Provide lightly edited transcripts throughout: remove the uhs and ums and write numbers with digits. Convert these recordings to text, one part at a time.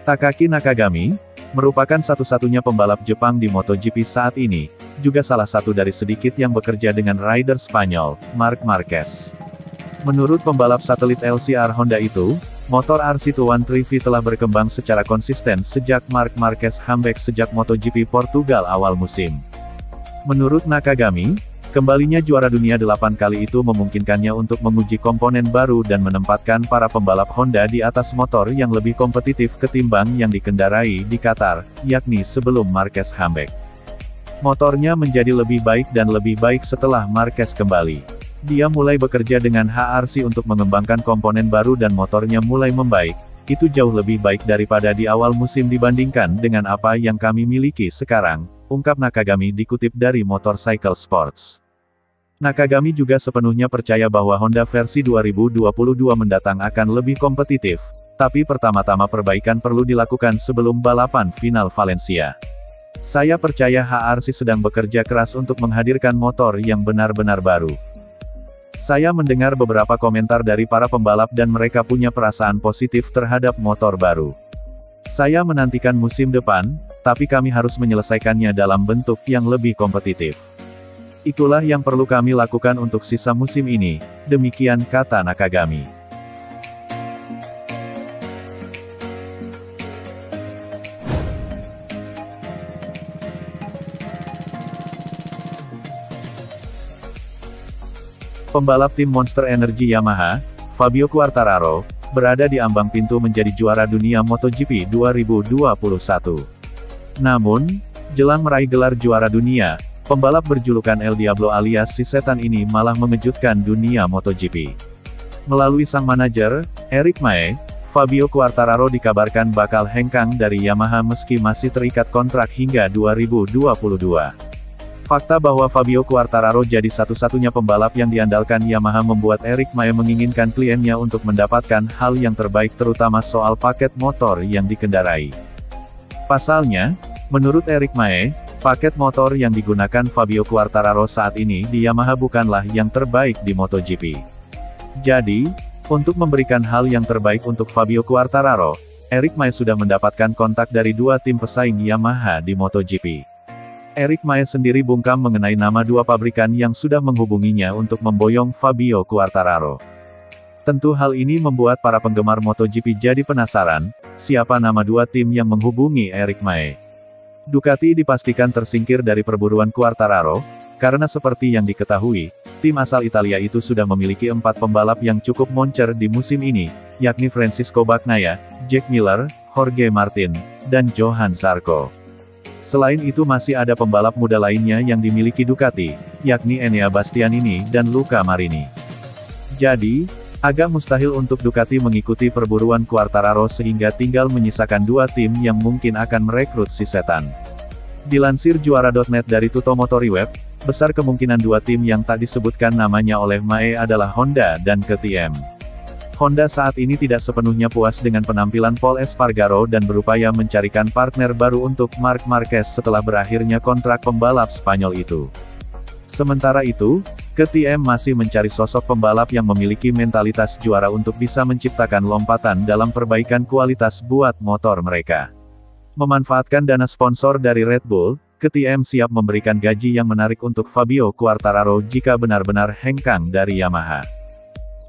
Takaki Nakagami, merupakan satu-satunya pembalap Jepang di MotoGP saat ini, juga salah satu dari sedikit yang bekerja dengan rider Spanyol, Marc Marquez. Menurut pembalap satelit LCR Honda itu, motor RC213V telah berkembang secara konsisten sejak Marc Marquez comeback sejak MotoGP Portugal awal musim. Menurut Nakagami, kembalinya juara dunia 8 kali itu memungkinkannya untuk menguji komponen baru dan menempatkan para pembalap Honda di atas motor yang lebih kompetitif ketimbang yang dikendarai di Qatar, yakni sebelum Marquez comeback. Motornya menjadi lebih baik dan lebih baik setelah Marquez kembali. Dia mulai bekerja dengan HRC untuk mengembangkan komponen baru dan motornya mulai membaik. Itu jauh lebih baik daripada di awal musim dibandingkan dengan apa yang kami miliki sekarang, ungkap Nakagami dikutip dari Motorcycle Sports. Nakagami juga sepenuhnya percaya bahwa Honda versi 2022 mendatang akan lebih kompetitif, tapi pertama-tama perbaikan perlu dilakukan sebelum balapan final Valencia. Saya percaya HRC sedang bekerja keras untuk menghadirkan motor yang benar-benar baru. Saya mendengar beberapa komentar dari para pembalap dan mereka punya perasaan positif terhadap motor baru. Saya menantikan musim depan, tapi kami harus menyelesaikannya dalam bentuk yang lebih kompetitif. Itulah yang perlu kami lakukan untuk sisa musim ini, demikian kata Nakagami. Pembalap tim Monster Energy Yamaha, Fabio Quartararo, berada di ambang pintu menjadi juara dunia MotoGP 2021. Namun, jelang meraih gelar juara dunia, pembalap berjulukan El Diablo alias si setan ini malah mengejutkan dunia MotoGP. Melalui sang manajer, Eric Mae, Fabio Quartararo dikabarkan bakal hengkang dari Yamaha meski masih terikat kontrak hingga 2022. Fakta bahwa Fabio Quartararo jadi satu-satunya pembalap yang diandalkan Yamaha membuat Eric Mae menginginkan kliennya untuk mendapatkan hal yang terbaik terutama soal paket motor yang dikendarai. Pasalnya, menurut Eric Mae, paket motor yang digunakan Fabio Quartararo saat ini di Yamaha bukanlah yang terbaik di MotoGP. Jadi, untuk memberikan hal yang terbaik untuk Fabio Quartararo, Eric Mae sudah mendapatkan kontak dari dua tim pesaing Yamaha di MotoGP. Eric Mae sendiri bungkam mengenai nama dua pabrikan yang sudah menghubunginya untuk memboyong Fabio Quartararo. Tentu hal ini membuat para penggemar MotoGP jadi penasaran, siapa nama dua tim yang menghubungi Eric Mae. Ducati dipastikan tersingkir dari perburuan Quartararo, karena seperti yang diketahui, tim asal Italia itu sudah memiliki 4 pembalap yang cukup moncer di musim ini, yakni Francisco Bagnaia, Jack Miller, Jorge Martin, dan Johann Zarco. Selain itu masih ada pembalap muda lainnya yang dimiliki Ducati, yakni Enea Bastianini dan Luca Marini. Jadi, agak mustahil untuk Ducati mengikuti perburuan Quartararo sehingga tinggal menyisakan dua tim yang mungkin akan merekrut si setan. Dilansir juara.net dari Tutomotoriweb, besar kemungkinan dua tim yang tak disebutkan namanya oleh Mae adalah Honda dan KTM. Honda saat ini tidak sepenuhnya puas dengan penampilan Pol Espargaro dan berupaya mencarikan partner baru untuk Marc Marquez setelah berakhirnya kontrak pembalap Spanyol itu. Sementara itu, KTM masih mencari sosok pembalap yang memiliki mentalitas juara untuk bisa menciptakan lompatan dalam perbaikan kualitas buat motor mereka. Memanfaatkan dana sponsor dari Red Bull, KTM siap memberikan gaji yang menarik untuk Fabio Quartararo jika benar-benar hengkang dari Yamaha.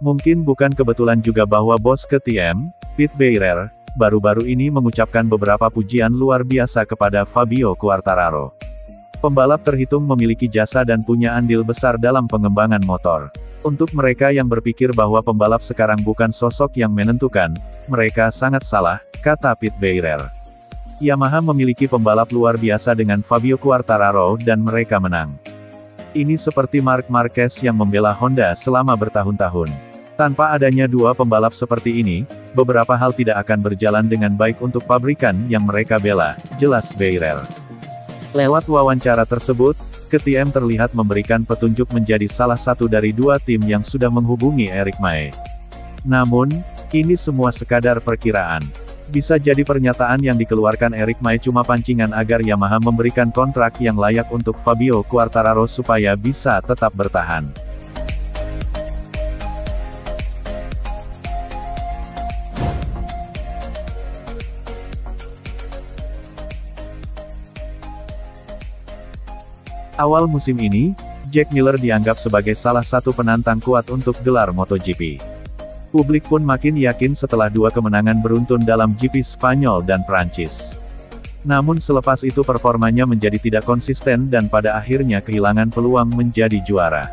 Mungkin bukan kebetulan juga bahwa bos KTM, Pete Beirer, baru-baru ini mengucapkan beberapa pujian luar biasa kepada Fabio Quartararo. Pembalap terhitung memiliki jasa dan punya andil besar dalam pengembangan motor. Untuk mereka yang berpikir bahwa pembalap sekarang bukan sosok yang menentukan, mereka sangat salah, kata Pete Beirer. Yamaha memiliki pembalap luar biasa dengan Fabio Quartararo dan mereka menang. Ini seperti Marc Marquez yang membela Honda selama bertahun-tahun. Tanpa adanya dua pembalap seperti ini, beberapa hal tidak akan berjalan dengan baik untuk pabrikan yang mereka bela, jelas Beirer. Lewat wawancara tersebut, KTM terlihat memberikan petunjuk menjadi salah satu dari dua tim yang sudah menghubungi Eric Mae. Namun, ini semua sekadar perkiraan. Bisa jadi pernyataan yang dikeluarkan Eric Mae cuma pancingan agar Yamaha memberikan kontrak yang layak untuk Fabio Quartararo supaya bisa tetap bertahan. Awal musim ini, Jack Miller dianggap sebagai salah satu penantang kuat untuk gelar MotoGP. Publik pun makin yakin setelah 2 kemenangan beruntun dalam GP Spanyol dan Prancis. Namun selepas itu performanya menjadi tidak konsisten dan pada akhirnya kehilangan peluang menjadi juara.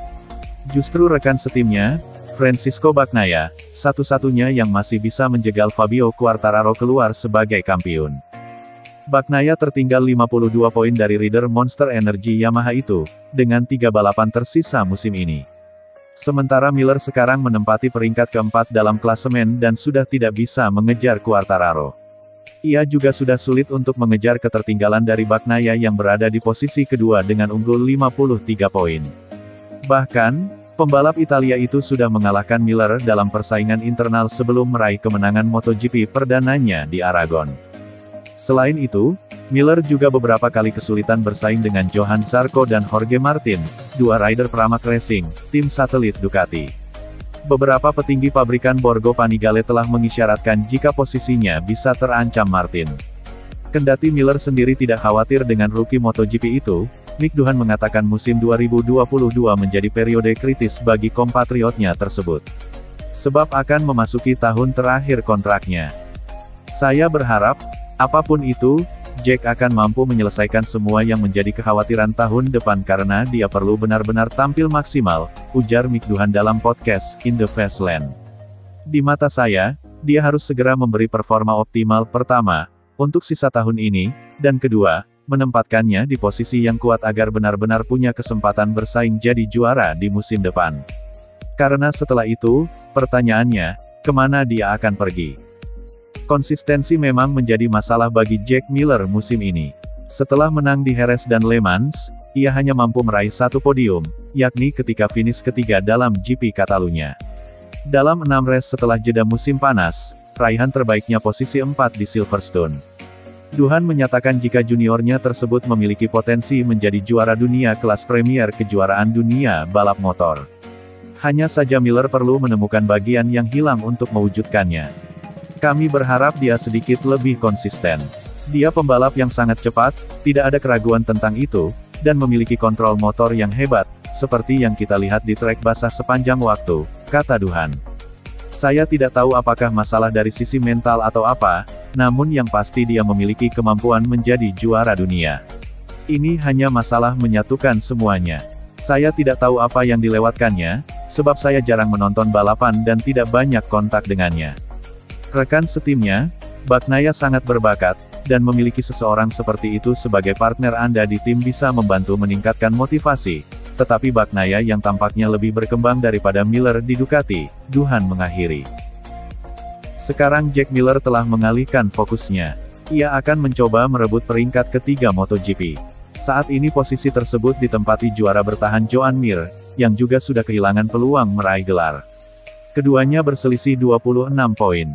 Justru rekan setimnya, Francisco Bagnaia, satu-satunya yang masih bisa menjegal Fabio Quartararo keluar sebagai kampiun. Bagnaia tertinggal 52 poin dari rider Monster Energy Yamaha itu, dengan 3 balapan tersisa musim ini. Sementara Miller sekarang menempati peringkat keempat dalam klasemen dan sudah tidak bisa mengejar Quartararo. Ia juga sudah sulit untuk mengejar ketertinggalan dari Bagnaia yang berada di posisi kedua dengan unggul 53 poin. Bahkan, pembalap Italia itu sudah mengalahkan Miller dalam persaingan internal sebelum meraih kemenangan MotoGP perdananya di Aragon. Selain itu, Miller juga beberapa kali kesulitan bersaing dengan Johan Zarco dan Jorge Martin, 2 rider Pramac Racing, tim satelit Ducati. Beberapa petinggi pabrikan Borgo Panigale telah mengisyaratkan jika posisinya bisa terancam Martin. Kendati Miller sendiri tidak khawatir dengan rookie MotoGP itu, Mick Doohan mengatakan musim 2022 menjadi periode kritis bagi kompatriotnya tersebut. Sebab akan memasuki tahun terakhir kontraknya. Saya berharap, apapun itu, Jack akan mampu menyelesaikan semua yang menjadi kekhawatiran tahun depan karena dia perlu benar-benar tampil maksimal, ujar Mick Doohan dalam podcast In the Fastland. Di mata saya, dia harus segera memberi performa optimal pertama, untuk sisa tahun ini, dan kedua, menempatkannya di posisi yang kuat agar benar-benar punya kesempatan bersaing jadi juara di musim depan. Karena setelah itu, pertanyaannya, kemana dia akan pergi? Konsistensi memang menjadi masalah bagi Jack Miller musim ini. Setelah menang di Jerez dan Le Mans, ia hanya mampu meraih 1 podium, yakni ketika finish ketiga dalam GP Catalunya. Dalam 6 race setelah jeda musim panas, raihan terbaiknya posisi 4 di Silverstone. Doohan menyatakan jika juniornya tersebut memiliki potensi menjadi juara dunia kelas Premier kejuaraan dunia balap motor. Hanya saja Miller perlu menemukan bagian yang hilang untuk mewujudkannya. Kami berharap dia sedikit lebih konsisten. Dia pembalap yang sangat cepat, tidak ada keraguan tentang itu, dan memiliki kontrol motor yang hebat, seperti yang kita lihat di trek basah sepanjang waktu, kata Doohan. Saya tidak tahu apakah masalah dari sisi mental atau apa, namun yang pasti dia memiliki kemampuan menjadi juara dunia. Ini hanya masalah menyatukan semuanya. Saya tidak tahu apa yang dilewatkannya, sebab saya jarang menonton balapan dan tidak banyak kontak dengannya. Rekan setimnya, Bagnaia sangat berbakat, dan memiliki seseorang seperti itu sebagai partner Anda di tim bisa membantu meningkatkan motivasi. Tetapi Bagnaia yang tampaknya lebih berkembang daripada Miller di Ducati, Doohan mengakhiri. Sekarang Jack Miller telah mengalihkan fokusnya. Ia akan mencoba merebut peringkat ketiga MotoGP. Saat ini posisi tersebut ditempati juara bertahan Joan Mir, yang juga sudah kehilangan peluang meraih gelar. Keduanya berselisih 26 poin.